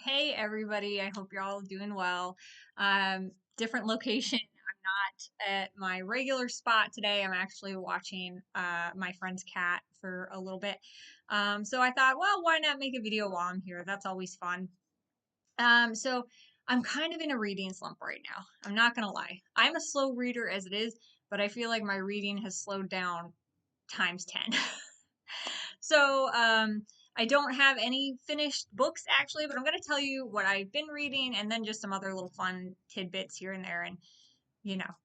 Hey everybody, I hope you're all doing well. Different location. I'm not at my regular spot today. I'm actually watching my friend's cat for a little bit. So I thought, well, why not make a video while I'm here? That's always fun. So I'm kind of in a reading slump right now. I'm not gonna lie. I'm a slow reader as it is, but I feel like my reading has slowed down times 10. So I don't have any finished books actually, but I'm going to tell you what I've been reading and then just some other little fun tidbits here and there and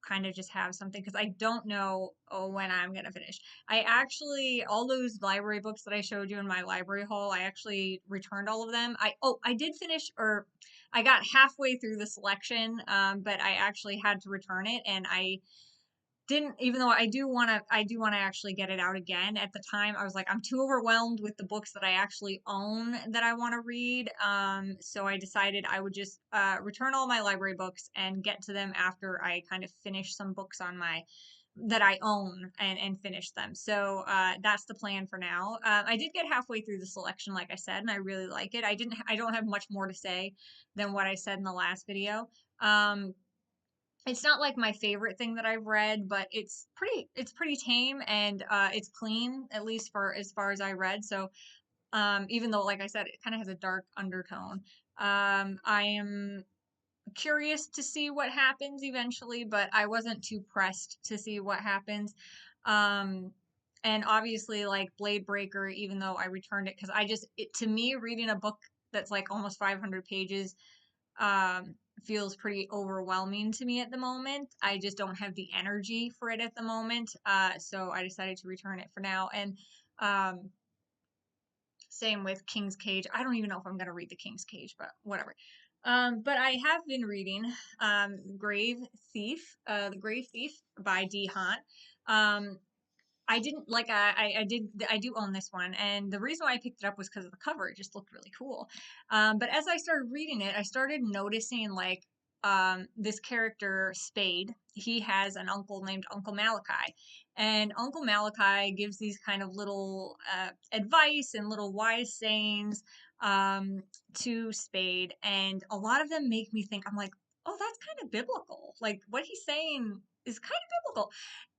kind of just have something because I don't know when I'm going to finish. I actually all those library books that I showed you in my library haul, I actually returned all of them. I did finish or I got halfway through the selection, but I actually had to return it and I didn't, even though I do want to actually get it out again. At the time I was like, I'm too overwhelmed with the books that I actually own that I want to read. So I decided I would just return all my library books and get to them after I kind of finish some books on my that I own and finish them. So that's the plan for now. I did get halfway through the selection, like I said, and I really like it. I don't have much more to say than what I said in the last video. Um, it's not like my favorite thing that I've read, but it's pretty tame and it's clean, at least for as far as I read. So even though, like I said, it kind of has a dark undertone. I am curious to see what happens eventually, but I wasn't too pressed to see what happens. Um, and obviously, like Blade Breaker, even though I returned it, because to me, reading a book that's like almost 500 pages um, feels pretty overwhelming to me at the moment. I just don't have the energy for it at the moment. So I decided to return it for now. And um, same with King's Cage. I don't even know if I'm going to read the King's Cage, but whatever. But I have been reading The Grave Thief by Dee Hant. Um, I didn't like I do own this one, and the reason why I picked it up was because of the cover. It just looked really cool. But as I started reading it, I started noticing like this character Spade. He has an uncle named Uncle Malachi, and Uncle Malachi gives these kind of little advice and little wise sayings to Spade, and a lot of them make me think. I'm like, oh, that's kind of biblical. Like what he's saying is kind of biblical.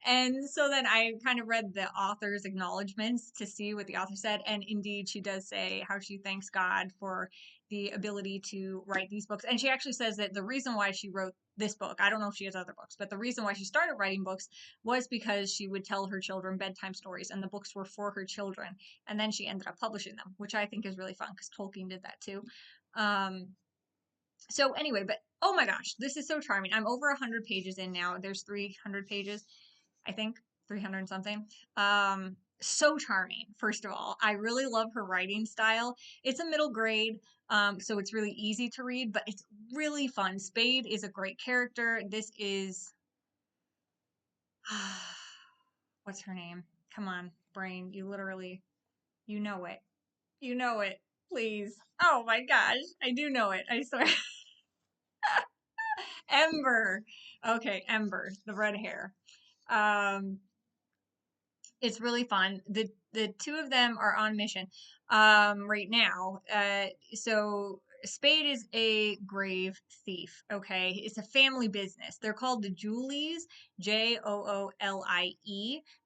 And so then I kind of read the author's acknowledgments to see what the author said. And indeed, she does say how she thanks God for the ability to write these books. And she actually says that the reason why she wrote this book, I don't know if she has other books, but the reason why she started writing books was because she would tell her children bedtime stories and the books were for her children. And then she ended up publishing them, which I think is really fun because Tolkien did that too. Um, so anyway, but oh my gosh, this is so charming. I'm over 100 pages in now. There's 300 pages. I think 300 something. So charming, first of all. I really love her writing style. It's a middle grade, so it's really easy to read, but it's really fun. Spade is a great character. This is, what's her name? Come on, brain. You know it. You know it. Please. Oh my gosh. I do know it. I swear. Ember. Okay, Ember, the red hair. Um, it's really fun. The two of them are on mission right now. So Spade is a grave thief. Okay, it's a family business. They're called the Joolie, Joolie,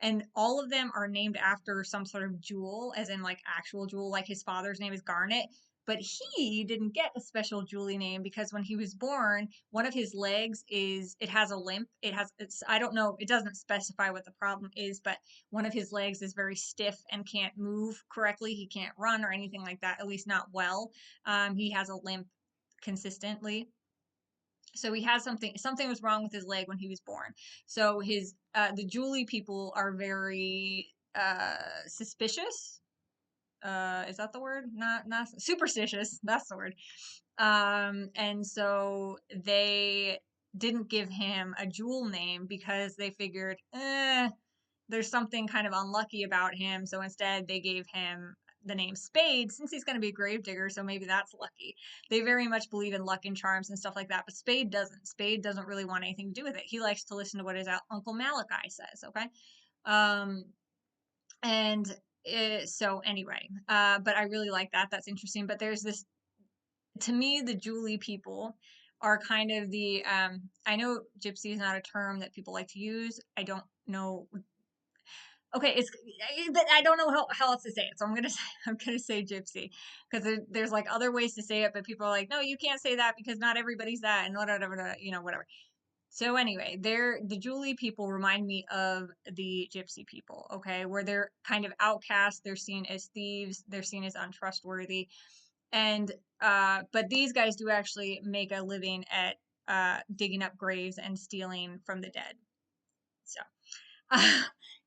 and all of them are named after some sort of jewel, as in like actual jewel. Like his father's name is Garnet. But he didn't get a special Julie name because when he was born, one of his legs it has a limp. I don't know, it doesn't specify what the problem is, but one of his legs is very stiff and can't move correctly. He can't run or anything like that, at least not well. He has a limp consistently. So he has something was wrong with his leg when he was born. So the Julie people are very suspicious. Is that the word? Not superstitious. That's the word. And so they didn't give him a jewel name because they figured, there's something kind of unlucky about him. So instead, they gave him the name Spade since he's going to be a gravedigger. So maybe that's lucky. They very much believe in luck and charms and stuff like that. But Spade doesn't. Spade doesn't really want anything to do with it. He likes to listen to what his Uncle Malachi says. Okay. Um, and so anyway, but I really like that. That's interesting. But there's this to me, the Julie people are kind of the, I know gypsy is not a term that people like to use. I don't know. Okay, but I don't know how else to say it. So I'm gonna say, I'm gonna say gypsy because there's like other ways to say it, but people are like, no, you can't say that because not everybody's that and whatever, whatever. So anyway, the Julie people remind me of the gypsy people, okay, where they're kind of outcast, they're seen as thieves, they're seen as untrustworthy. And but these guys do actually make a living at digging up graves and stealing from the dead. So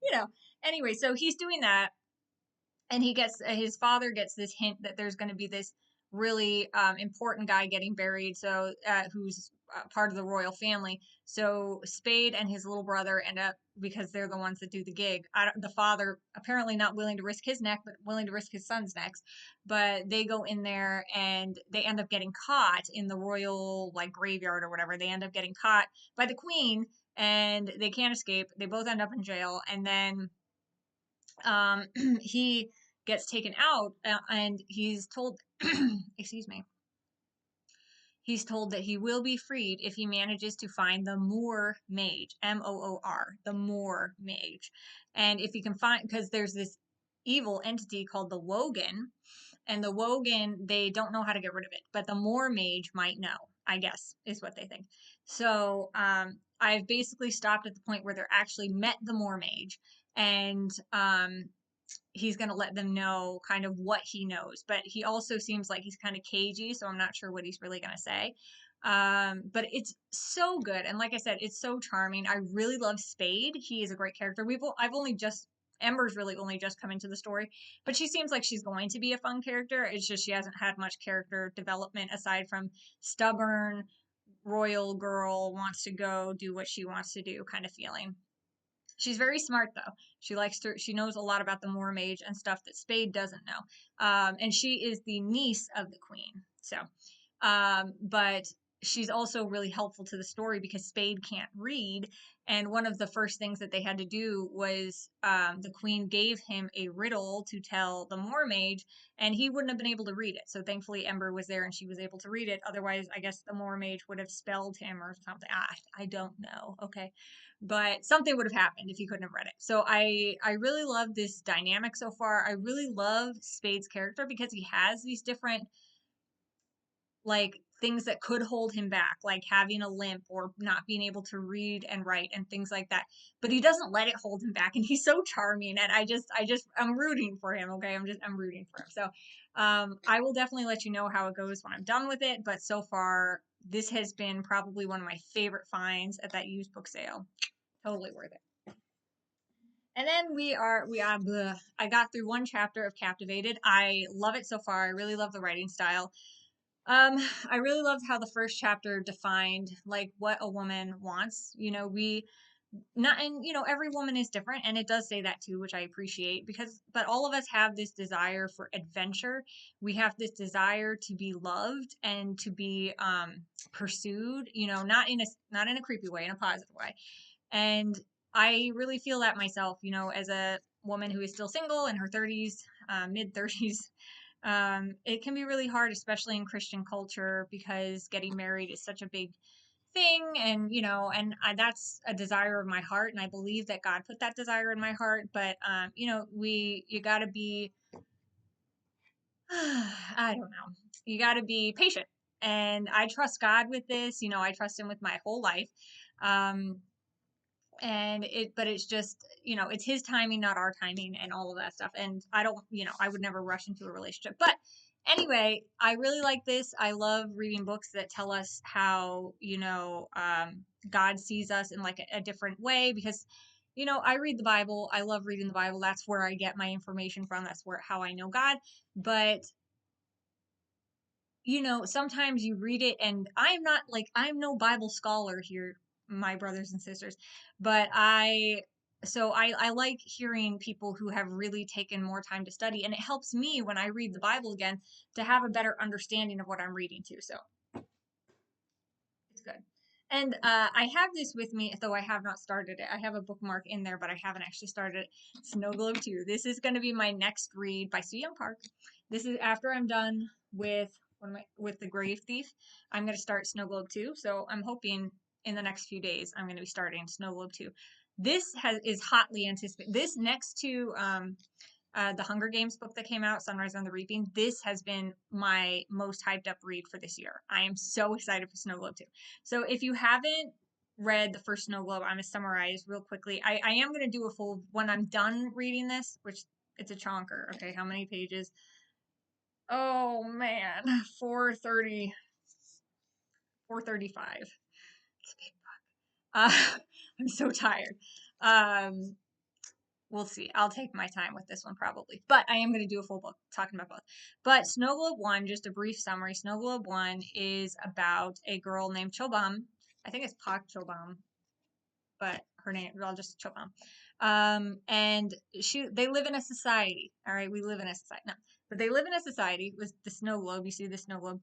you know, anyway, so he's doing that, and he gets his father gets this hint that there's going to be this really important guy getting buried, so who's part of the royal family. So Spade and his little brother end up, because they're the ones that do the gig. The father apparently not willing to risk his neck, but willing to risk his son's necks. But they go in there and they end up getting caught in the royal like graveyard or whatever. They end up getting caught by the queen, and they can't escape. They both end up in jail, and then he gets taken out, and he's told, excuse me, he's told that he will be freed if he manages to find the Moor Mage, Moor, the Moor Mage. And if he can find, because there's this evil entity called the Wogan, and the Wogan, they don't know how to get rid of it, but the Moor Mage might know, I guess, is what they think. So I've basically stopped at the point where they're actually met the Moor Mage, and he's going to let them know kind of what he knows. But he also seems like he's kind of cagey, so I'm not sure what he's really going to say. But it's so good, and like I said, it's so charming. I really love Spade. He is a great character. I've only just Ember's really only just come into the story, but she seems like she's going to be a fun character. It's just she hasn't had much character development aside from stubborn royal girl wants to go do what she wants to do kind of feeling. She's very smart though. She knows a lot about the Moor Mage and stuff that Spade doesn't know. And she is the niece of the queen. So, but she's also really helpful to the story because Spade can't read. And one of the first things that they had to do was the queen gave him a riddle to tell the Moor Mage, and he wouldn't have been able to read it. So thankfully Ember was there and she was able to read it. Otherwise, I guess the Moor Mage would have spelled him or something. I don't know. Okay, but something would have happened if he couldn't have read it. So I really love this dynamic so far. I really love Spade's character because he has these different like things that could hold him back, like having a limp or not being able to read and write and things like that. But he doesn't let it hold him back, and he's so charming. And I'm rooting for him. Okay, I'm rooting for him. So I will definitely let you know how it goes when I'm done with it. But so far, this has been probably one of my favorite finds at that used book sale. Totally worth it. And then bleh. I got through one chapter of Captivated. I love it so far. I really love the writing style. I really loved how the first chapter defined like what a woman wants. Every woman is different, and it does say that too, which I appreciate but all of us have this desire for adventure. We have this desire to be loved and to be pursued, not in a creepy way, in a positive way. And I really feel that myself, as a woman who is still single in her 30s, mid 30s. It can be really hard, especially in Christian culture, because getting married is such a big thing. And, that's a desire of my heart. And I believe that God put that desire in my heart. But, you got to be, I don't know, you got to be patient. And I trust God with this. I trust Him with my whole life. Um, but it's just, it's his timing, not our timing, and all of that stuff. And I don't, I would never rush into a relationship. But anyway, I really like this. I love reading books that tell us how, God sees us in like a different way, because I read the Bible. I love reading the Bible. That's where I get my information from. That's how I know God. But sometimes you read it, and I'm no Bible scholar here, my brothers and sisters, but I like hearing people who have really taken more time to study, and it helps me when I read the Bible again to have a better understanding of what I'm reading too. So it's good. And I have this with me, though I have not started it. I have a bookmark in there, but I haven't actually started it. Snow Globe 2. This is going to be my next read by Sue Young Park. This is after I'm done with with The Grave Thief. I'm going to start Snow Globe 2. So I'm hoping in the next few days I'm going to be starting Snow Globe 2. This is hotly anticipated. This next to the Hunger Games book that came out, Sunrise on the Reaping, this has been my most hyped up read for this year. I am so excited for Snow Globe 2. So if you haven't read the first Snow Globe, I'm going to summarize real quickly. I am going to do a full, when I'm done reading this, which it's a chonker. Okay, how many pages? Oh man, 430, 435. It's a big book. I'm so tired. Um, we'll see. I'll take my time with this one probably, but I am going to do a full book talking about both. But Snow Globe 1, just a brief summary. Snow Globe 1 is about a girl named Chobam. I think it's Pak Chobam, but her name, I'll just Chobam. And they live in a society. All right, we live in a society. No, but they live in a society with the snow globe. You see the snow globe.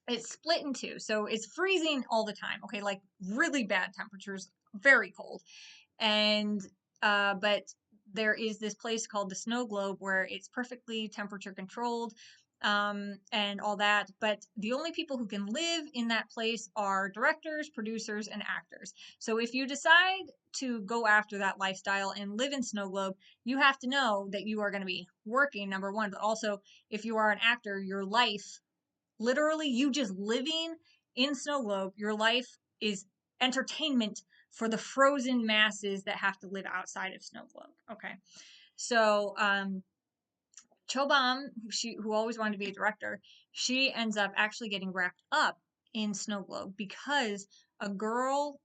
It's split in two, so it's freezing all the time. Okay, like really bad temperatures, very cold, and but there is this place called the Snow Globe where it's perfectly temperature controlled, and all that. But the only people who can live in that place are directors, producers, and actors. So if you decide to go after that lifestyle and live in Snow Globe, you have to know that you are going to be working, number one, but also if you are an actor, your life, literally you just living in Snow Globe, your life is entertainment for the frozen masses that have to live outside of Snow Globe. Okay. So Chobam, who always wanted to be a director, she ends up actually getting wrapped up in Snow Globe because a girl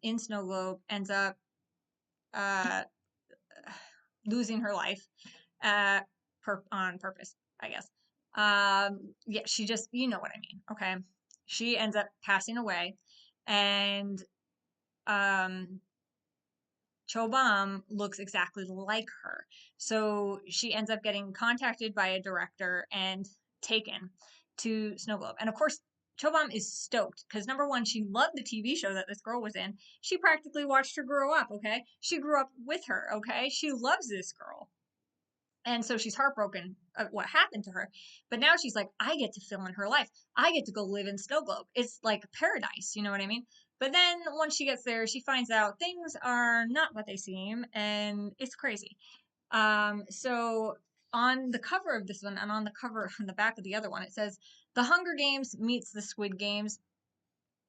in Snow Globe ends up uh, losing her life on purpose, I guess. Yeah, she just, you know what I mean. Okay. She ends up passing away, and um, Chobam looks exactly like her. So she ends up getting contacted by a director and taken to Snow Globe. And of course, Chobam is stoked because number one, she loved the TV show that this girl was in. She practically watched her grow up, okay? She grew up with her, okay? She loves this girl. And so she's heartbroken at what happened to her. But now she's like, I get to fill in her life. I get to go live in Snow Globe. It's like paradise, you know what I mean? But then once she gets there, she finds out things are not what they seem, and it's crazy. So on the cover of this one, and on the cover on the back of the other one, it says, "The Hunger Games meets the Squid Games."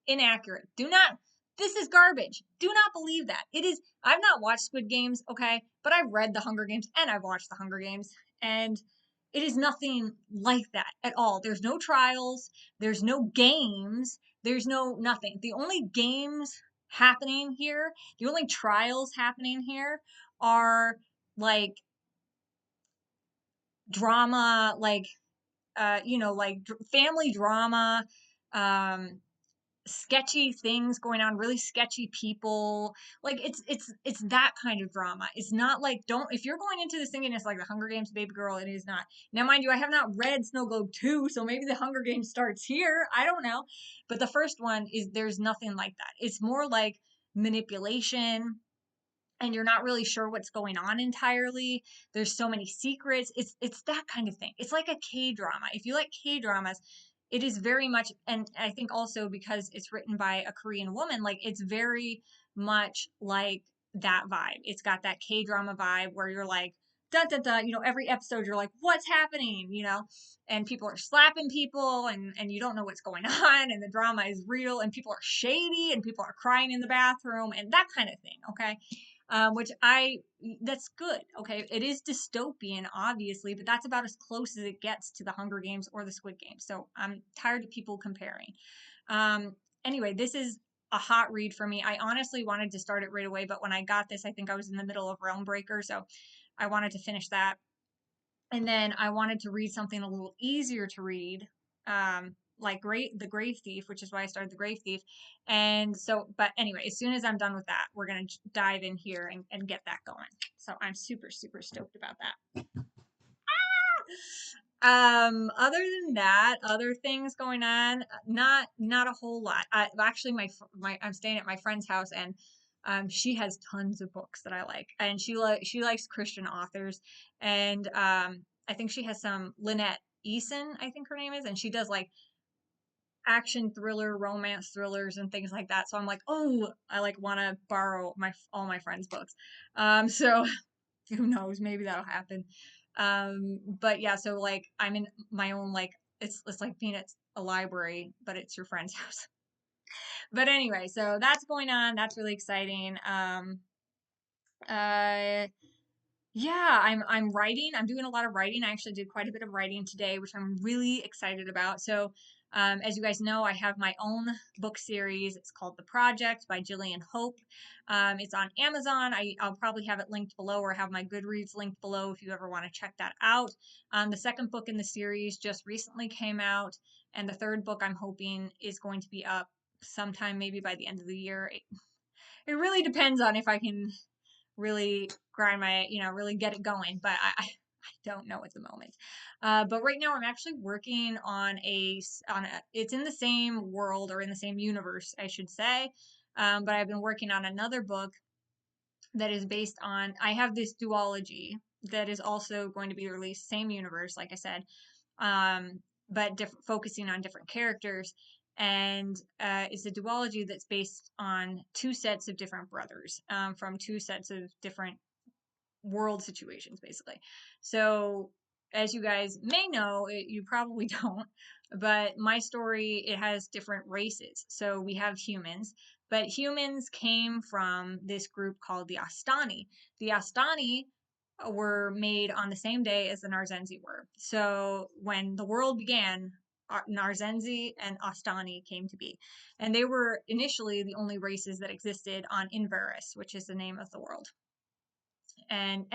Inaccurate. Do not, this is garbage. Do not believe that. It is, I've not watched Squid Games, okay, but I've read The Hunger Games and I've watched The Hunger Games, and it is nothing like that at all. There's no trials, there's no games, there's no nothing. The only games happening here, the only trials happening here are like drama, like like family drama, um sketchy things going on, really sketchy people. Like it's that kind of drama. It's not like, don't, if you're going into this thinking it's like the Hunger Games Baby Girl, it is not. Now mind you, I have not read Snow Globe 2, so maybe the Hunger Games starts here. I don't know. But the first one is, there's nothing like that. It's more like manipulation, and you're not really sure what's going on entirely. There's so many secrets. It's that kind of thing. It's like a K-drama. If you like K-dramas, it is very much, and I think also because it's written by a Korean woman, like it's very much like that vibe. It's got that K-drama vibe where you're like, dun dun dun, every episode you're like, what's happening, and people are slapping people, and you don't know what's going on, and the drama is real, and people are shady, and people are crying in the bathroom, and that kind of thing. Okay. Which that's good. Okay. It is dystopian, obviously, but that's about as close as it gets to the Hunger Games or the Squid Games. So I'm tired of people comparing. Anyway, this is a hot read for me. I honestly wanted to start it right away, but when I got this, I think I was in the middle of Realm Breaker. So I wanted to finish that. And then I wanted to read something a little easier to read. Like The Grave Thief, which is why I started The Grave Thief. And so, but anyway, as soon as I'm done with that, we're going to dive in here and get that going. So I'm super, super stoked about that. Other than that, other things going on, not a whole lot. Actually, I'm staying at my friend's house, and she has tons of books that I like, and she likes Christian authors, and I think she has some Lynette Eason, I think her name is, and she does like action thriller, romance thrillers, and things like that. So I'm like, oh, I like want to borrow all my friends' books. So who knows? Maybe that'll happen. But yeah, so like I'm in my own like it's like being at a library, but it's your friend's house. But anyway, so that's going on. That's really exciting. Uh, yeah, I'm writing. I'm doing a lot of writing. I actually did quite a bit of writing today, which I'm really excited about. So, as you guys know, I have my own book series. It's called The Project by Jillian Hope. It's on Amazon. I'll probably have it linked below or have my Goodreads linked below if you ever want to check that out. The second book in the series just recently came out, and the third book I'm hoping is going to be up sometime maybe by the end of the year. It really depends on if I can really grind my, really get it going. But I don't know at the moment. But right now I'm actually working on it's in the same world or in the same universe, I should say. But I've been working on another book that is based on, I have this duology that is also going to be released, same universe, like I said, but focusing on different characters. And it's a duology that's based on two sets of different brothers from two sets of different world situations, basically. So, as you guys may know, you probably don't, but my story, it has different races. So we have humans, but humans came from this group called the Astani. The Astani were made on the same day as the Narzenzi were. So when the world began, Narzenzi and Astani came to be. And they were initially the only races that existed on Inveris, which is the name of the world. And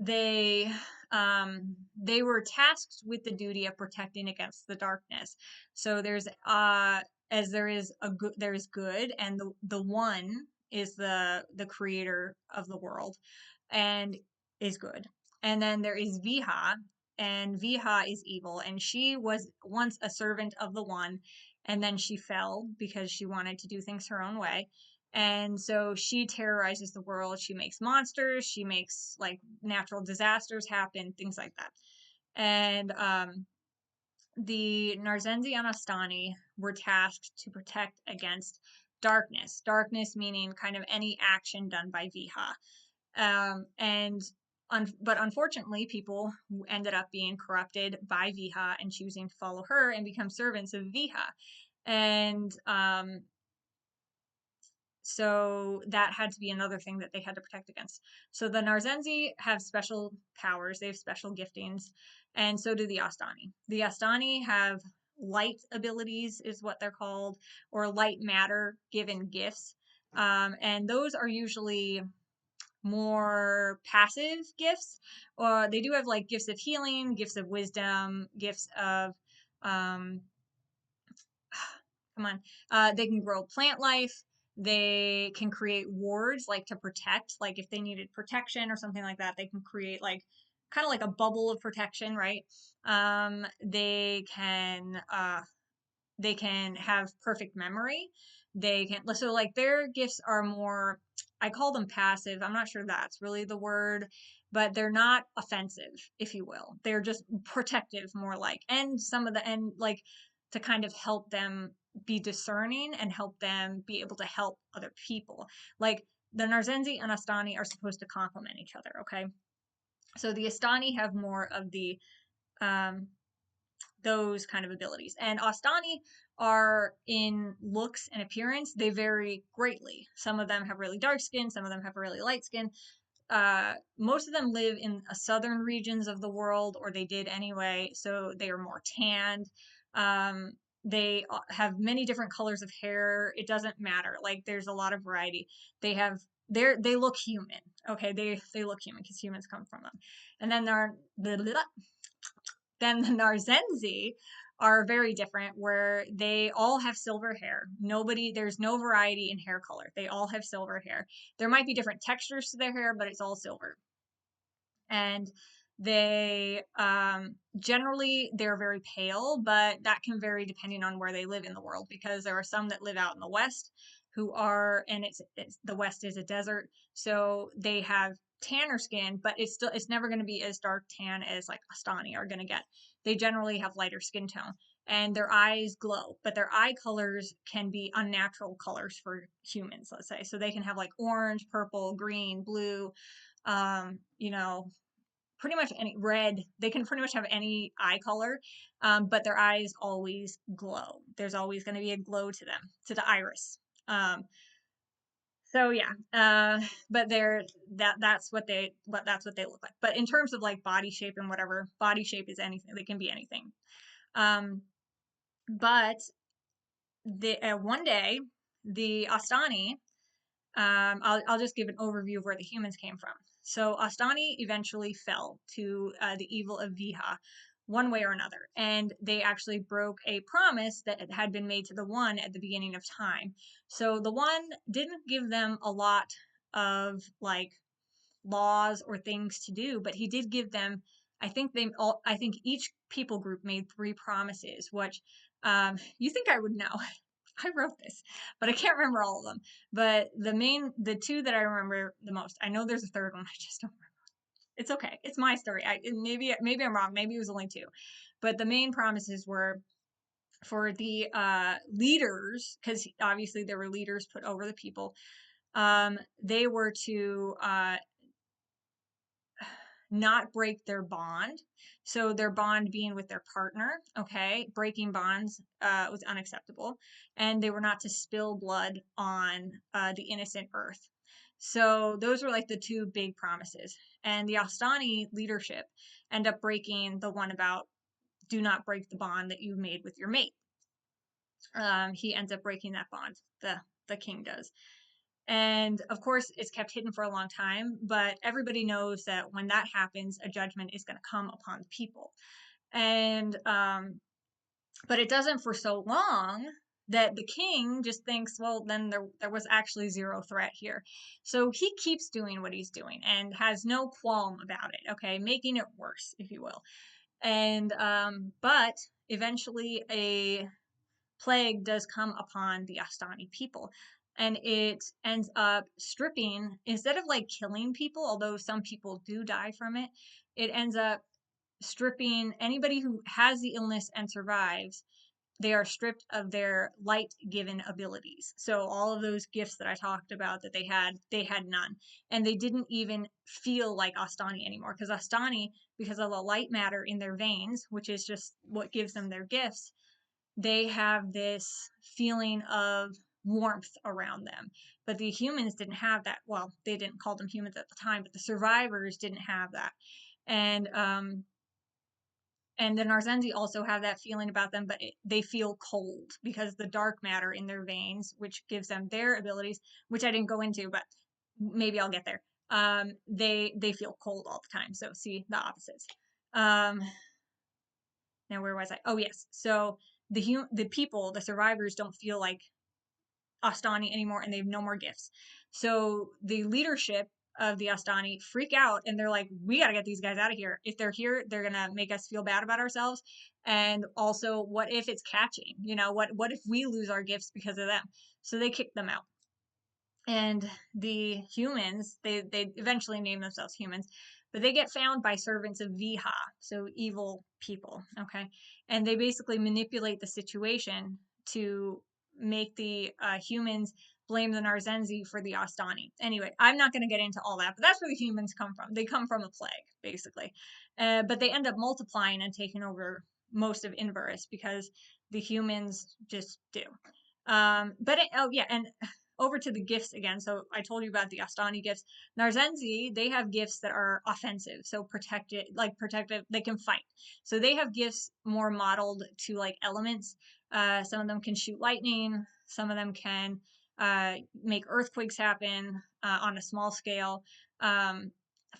they they were tasked with the duty of protecting against the darkness. So there's as there is there is good, and the one is the creator of the world and is good. And then there is Viha, and Viha is evil, and she was once a servant of the one, and then she fell because she wanted to do things her own way. And so she terrorizes the world. She makes monsters, she makes like natural disasters happen, things like that. And the Narzenzi and Astani were tasked to protect against darkness. Darkness meaning kind of any action done by Viha. But unfortunately, people ended up being corrupted by Viha and choosing to follow her and become servants of Viha. And so that had to be another thing that they had to protect against. So the Narzenzi have special powers, they have special giftings, and so do the Astani. The Astani have light abilities, is what they're called, or light matter given gifts. And those are usually more passive gifts, or they do have like gifts of healing, gifts of wisdom, gifts of um come on, they can grow plant life, they can create wards like to protect, like if they needed protection or something like that, they can create like kind of like a bubble of protection, right? They can have perfect memory. They can, so like their gifts are more, I call them passive. I'm not sure that's really the word, but they're not offensive, if you will. They're just protective, more like, and some of the, and like to kind of help them be discerning and help them be able to help other people. Like the Narzenzi and Astani are supposed to complement each other, okay? So the Astani have more of the, um, those kind of abilities. And Astani are in looks and appearance, they vary greatly. Some of them have really dark skin, some of them have really light skin. Most of them live in southern regions of the world, or they did anyway, so they are more tanned. They have many different colors of hair. It doesn't matter. Like there's a lot of variety. They look human. Okay, they look human because humans come from them. And then the Narzenzi are very different, where they all have silver hair. There's no variety in hair color. They all have silver hair. There might be different textures to their hair, but it's all silver. And they generally they're very pale, but that can vary depending on where they live in the world, because there are some that live out in the west who are, and it's the west is a desert, so they have tanner skin, but it's never going to be as dark tan as like Astani are going to get. They generally have lighter skin tone and their eyes glow, but their eye colors can be unnatural colors for humans, let's say. So they can have like orange, purple, green, blue, you know, pretty much any red. They can pretty much have any eye color, but their eyes always glow. There's always going to be a glow to them, to the iris. So yeah, but that's what they look like. But in terms of like body shape and whatever, body shape is anything. They can be anything. Um, but one day the Astani, I'll just give an overview of where the humans came from. So Astani eventually fell to the evil of Viha one way or another. And they actually broke a promise that had been made to the One at the beginning of time. So the One didn't give them a lot of like laws or things to do, but he did give them, I think each people group made 3 promises, which you think I would know. I wrote this, but I can't remember all of them. But the 2 that I remember the most, I know there's a third one, I just don't remember. It's okay. It's my story. Maybe I'm wrong. Maybe it was only 2, but the main promises were for the leaders, because obviously there were leaders put over the people. They were to not break their bond. So their bond being with their partner, okay, breaking bonds was unacceptable, and they were not to spill blood on the innocent earth. So those were like the 2 big promises. And the Astani leadership end up breaking the one about do not break the bond that you made with your mate. He ends up breaking that bond. The king does. And of course, it's kept hidden for a long time, but everybody knows that when that happens, a judgment is going to come upon the people. And, but it doesn't for so long that the king just thinks, well, then there was actually 0 threat here. So he keeps doing what he's doing and has no qualm about it, okay, making it worse, if you will. And, but eventually a plague does come upon the Astani people. And it ends up stripping, instead of like killing people, although some people do die from it, it ends up stripping anybody who has the illness and survives. They are stripped of their light given abilities. So all of those gifts that I talked about that they had none. And they didn't even feel like Astani anymore, because Astani, because of the light matter in their veins, which is just what gives them their gifts, they have this feeling of warmth around them. But the humans didn't have that. Well, they didn't call them humans at the time, but the survivors didn't have that. And the Narzenzi also have that feeling about them, but they feel cold because the dark matter in their veins, which gives them their abilities, which I didn't go into, but maybe I'll get there. They feel cold all the time. So see the opposites. Now where was I? Oh yes. So the people, the survivors, don't feel like Astani anymore, and they have no more gifts. So the leadership of the Astani freak out, and they're like, "We got to get these guys out of here. If they're here, they're gonna make us feel bad about ourselves. And also, what if it's catching? You know, what if we lose our gifts because of them?" So they kick them out. And the humans, they eventually name themselves humans, but they get found by servants of Viha, so evil people, okay? And they basically manipulate the situation to make the humans blame the Narzenzi for the Astani. Anyway, I'm not going to get into all that, but that's where the humans come from. They come from a plague, basically. But they end up multiplying and taking over most of Inverus because the humans just do. Oh yeah, and over to the gifts again. So I told you about the Astani gifts. Narzenzi, they have gifts that are offensive, so protective. They can fight. So they have gifts more modeled to like elements. Some of them can shoot lightning. Some of them can make earthquakes happen on a small scale.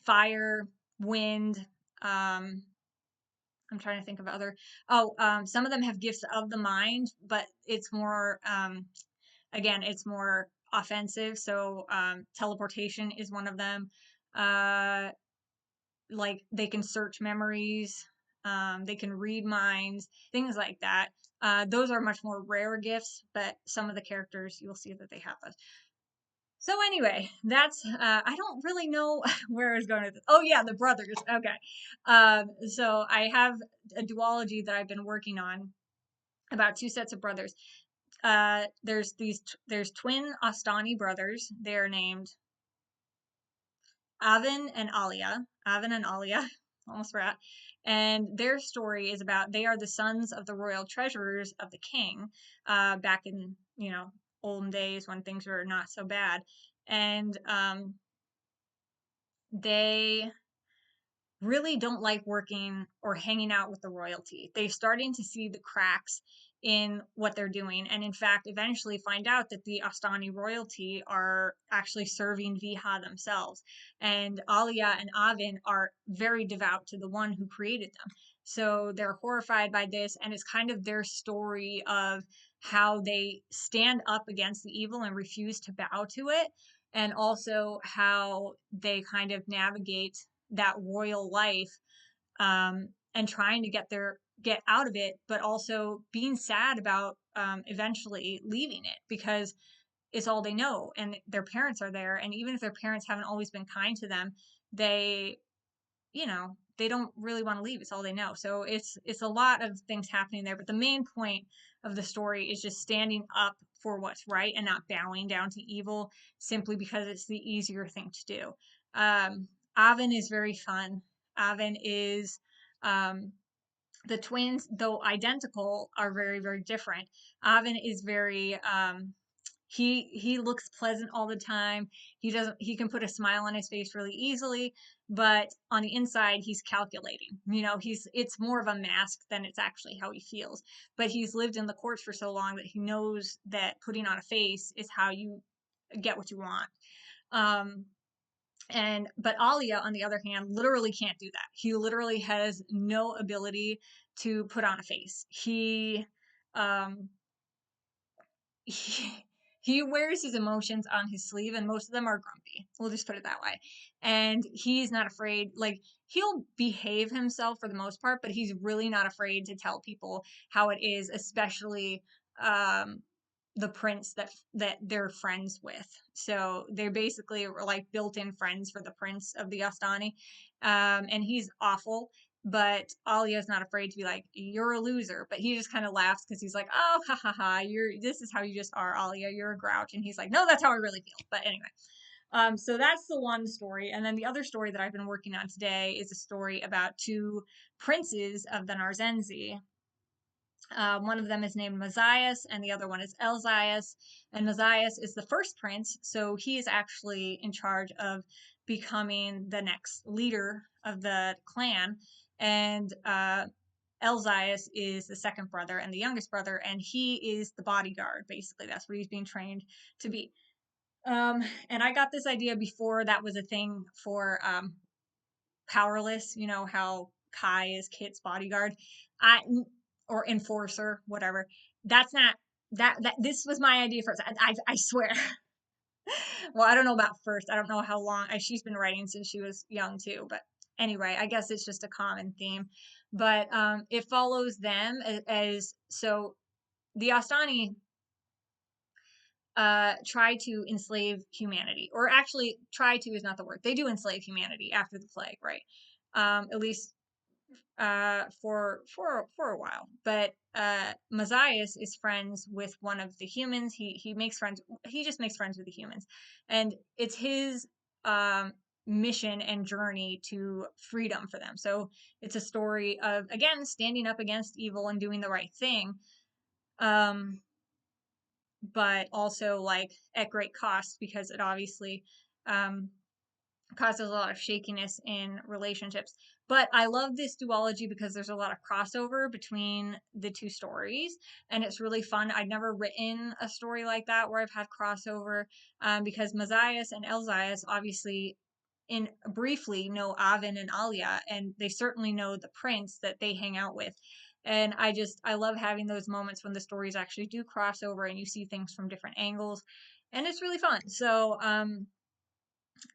Fire, wind. I'm trying to think of other. Some of them have gifts of the mind, but it's more. Again, it's more offensive. So teleportation is one of them. Like they can search memories, they can read minds, things like that. Those are much more rare gifts, but some of the characters you'll see that they have those. So anyway, that's I don't really know where I was going with this. Oh yeah, the brothers. Okay. So I have a duology that I've been working on about two sets of brothers. There's twin Astani brothers. They're named Avin and Alia. Avin and Alia, almost forgot. And their story is about they are the sons of the royal treasurers of the king, back in olden days when things were not so bad, and they really don't like working or hanging out with the royalty. They're starting to see the cracks in what they're doing, and in fact, eventually find out that the Astani royalty are actually serving Viha themselves. And Alia and Avin are very devout to the one who created them. So they're horrified by this, and it's kind of their story of how they stand up against the evil and refuse to bow to it, and also how they kind of navigate that royal life, and trying to get out of it, but also being sad about eventually leaving it because it's all they know and their parents are there, and even if their parents haven't always been kind to them, they they don't really want to leave. It's all they know. So it's a lot of things happening there, but the main point of the story is just standing up for what's right and not bowing down to evil simply because it's the easier thing to do. Avin is very fun. Avin is the twins, though identical, are very, very different. Avin is very he looks pleasant all the time. He can put a smile on his face really easily, but on the inside he's calculating. It's more of a mask than it's actually how he feels. But he's lived in the courts for so long that he knows that putting on a face is how you get what you want. But Alia, on the other hand, literally can't do that. He literally has no ability to put on a face. Um, he, he wears his emotions on his sleeve, and most of them are grumpy. We'll just put it that way. And he's not afraid. Like, he'll behave himself for the most part, but he's really not afraid to tell people how it is, especially um, the prince that they're friends with. So they're basically like built-in friends for the prince of the Astani. And he's awful, but Alia's not afraid to be like, "You're a loser," but he just kind of laughs because he's like, "Oh, ha ha ha, this is how you just are, Alia. You're a grouch." And he's like, "No, that's how I really feel." But anyway, so that's the one story. And then the other story that I've been working on today is a story about two princes of the Narzenzi. One of them is named Mazias, and the other one is Elzias. And Mazias is the first prince, so he is actually in charge of becoming the next leader of the clan. And Elzias is the second brother and the youngest brother, and he is the bodyguard. Basically, that's what he's being trained to be. And I got this idea before that was a thing for Powerless. You know how Kai is Kit's bodyguard. I or enforcer, whatever. That's not that. This was my idea first. I swear. Well, I don't know about first. I don't know how long. She's been writing since she was young too. But anyway, I guess it's just a common theme. But it follows them as so the Astani try to enslave humanity, or actually, try to is not the word. They do enslave humanity after the plague, right? At least for a while. But Mazias is friends with one of the humans. He makes friends. He just makes friends with the humans, and it's his mission and journey to freedom for them. So it's a story of, again, standing up against evil and doing the right thing. Um, but also like at great cost, because it obviously um, causes a lot of shakiness in relationships. But I love this duology because there's a lot of crossover between the two stories, and it's really fun. I'd never written a story like that where I've had crossover, because Mazias and Elzias obviously in briefly know Avin and Alia, and they certainly know the prince that they hang out with. And I love having those moments when the stories actually do cross over and you see things from different angles, and it's really fun. So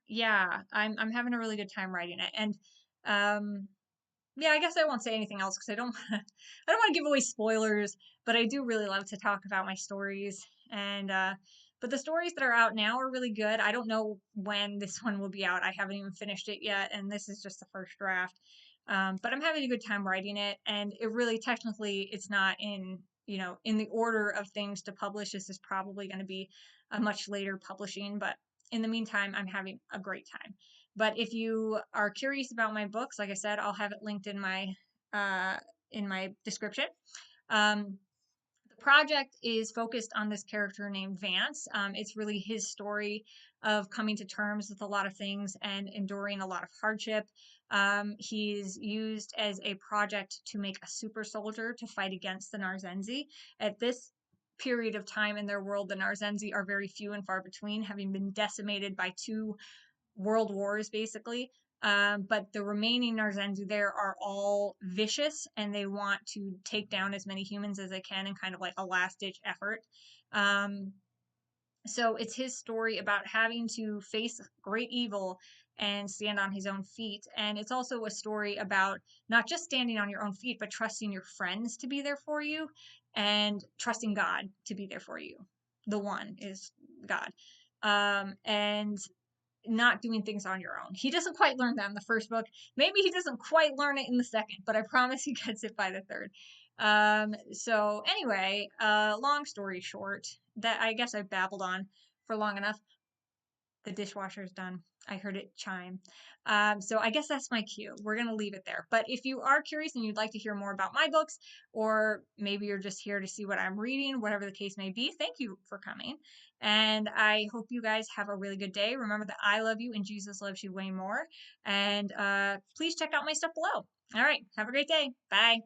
yeah, I'm having a really good time writing it. And yeah, I guess I won't say anything else because I don't I don't want to give away spoilers, but I do really love to talk about my stories. And But the stories that are out now are really good. I don't know when this one will be out. I haven't even finished it yet, and this is just the first draft. But I'm having a good time writing it, and it really technically it's not in in the order of things to publish. This is probably going to be a much later publishing, but in the meantime, I'm having a great time. But if you are curious about my books, like I said, I'll have it linked in my description. Um, the project is focused on this character named Vance. It's really his story of coming to terms with a lot of things and enduring a lot of hardship. He's used as a project to make a super soldier to fight against the Narzenzi. At this period of time in their world, the Narzenzi are very few and far between, having been decimated by two world wars basically. But the remaining Narzenzu there are all vicious and they want to take down as many humans as they can in kind of like a last ditch effort. Um, so it's his story about having to face great evil and stand on his own feet. And it's also a story about not just standing on your own feet, but trusting your friends to be there for you and trusting God to be there for you. The one is God. And not doing things on your own. He doesn't quite learn that in the first book. Maybe he doesn't quite learn it in the second, but I promise he gets it by the third. So anyway, long story short, that I guess I babbled on for long enough. The dishwasher's done. I heard it chime. So I guess that's my cue. We're going to leave it there. But if you are curious and you'd like to hear more about my books, or maybe you're just here to see what I'm reading, whatever the case may be, thank you for coming. And I hope you guys have a really good day. Remember that I love you and Jesus loves you way more. And please check out my stuff below. All right. Have a great day. Bye.